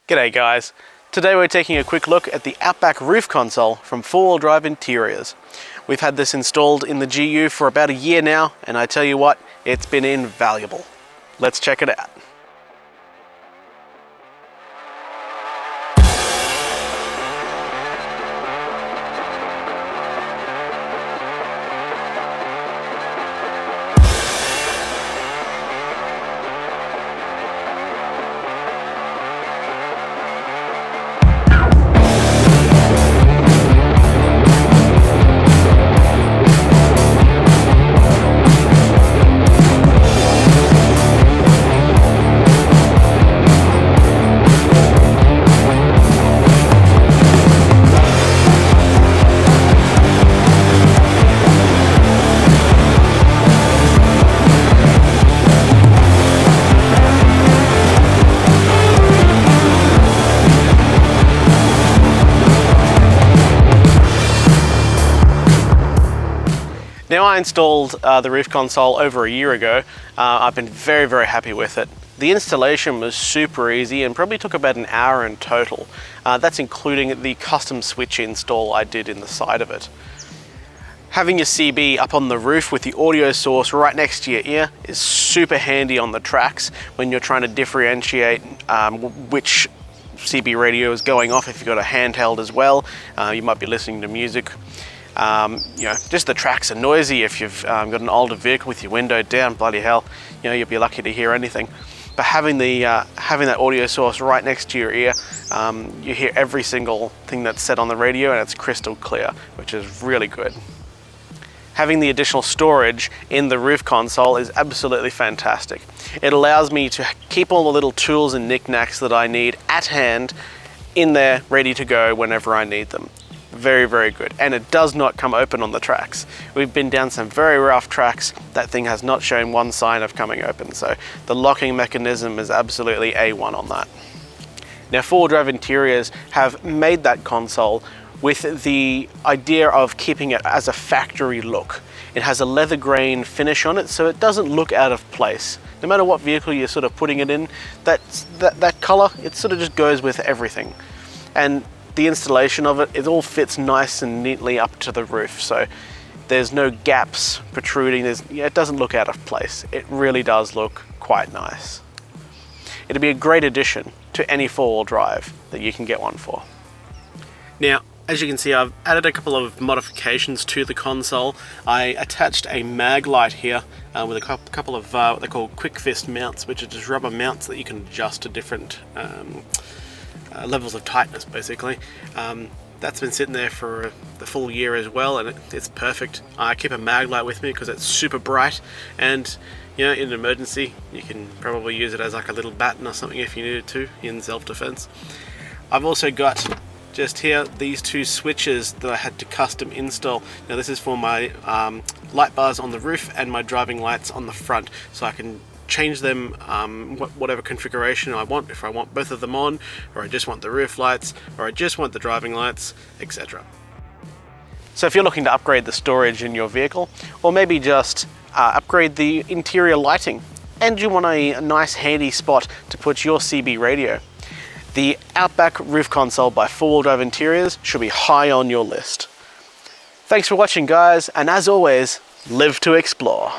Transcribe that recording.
G'day guys, today we're taking a quick look at the Outback Roof Console from 4-Wheel Drive Interiors. We've had this installed in the GU for about a year now, and I tell you what, it's been invaluable. Let's check it out. Now, I installed the roof console over a year ago. I've been very happy with it. The installation was super easy and probably took about an hour in total. That's including the custom switch install I did in the side of it. Having your CB up on the roof with the audio source right next to your ear is super handy on the tracks when you're trying to differentiate which CB radio is going off. If you've got a handheld as well, you might be listening to music. Just the tracks are noisy. If you've got an older vehicle with your window down, bloody hell, you'll be lucky to hear anything. But having that audio source right next to your ear, you hear every single thing that's said on the radio, and it's crystal clear, which is really good. Having the additional storage in the roof console is absolutely fantastic. It allows me to keep all the little tools and knickknacks that I need at hand in there, ready to go whenever I need them. Very good, and it does not come open on the tracks. We've been down some very rough tracks. That thing has not shown one sign of coming open, so the locking mechanism is absolutely A1 on that. Now, 4-Wheel Drive Interiors have made that console with the idea of keeping it as a factory look. It has a leather grain finish on it, so it doesn't look out of place. No matter what vehicle you're sort of putting it in, that color, it sort of just goes with everything. And the installation of it, it all fits nice and neatly up to the roof, so there's no gaps protruding. It doesn't look out of place. It really does look quite nice. It'd be a great addition to any 4-wheel drive that you can get one for. Now, as you can see, I've added a couple of modifications to the console. I attached a mag light here with a couple of what they call quick fist mounts, which are just rubber mounts that you can adjust to different levels of tightness, basically. That's been sitting there for the full year as well, and it's perfect. I keep a mag light with me because it's super bright, and in an emergency you can probably use it as like a little baton or something if you needed to in self-defense. I've also got just here these two switches that I had to custom install. Now, this is for my light bars on the roof and my driving lights on the front, so I can change them whatever configuration I want, if I want both of them on, or I just want the roof lights, or I just want the driving lights, etc. So if you're looking to upgrade the storage in your vehicle, or maybe just upgrade the interior lighting, and you want a nice handy spot to put your CB radio, the Outback Roof Console by 4-Wheel Drive Interiors should be high on your list. Thanks for watching, guys, and as always, live to explore.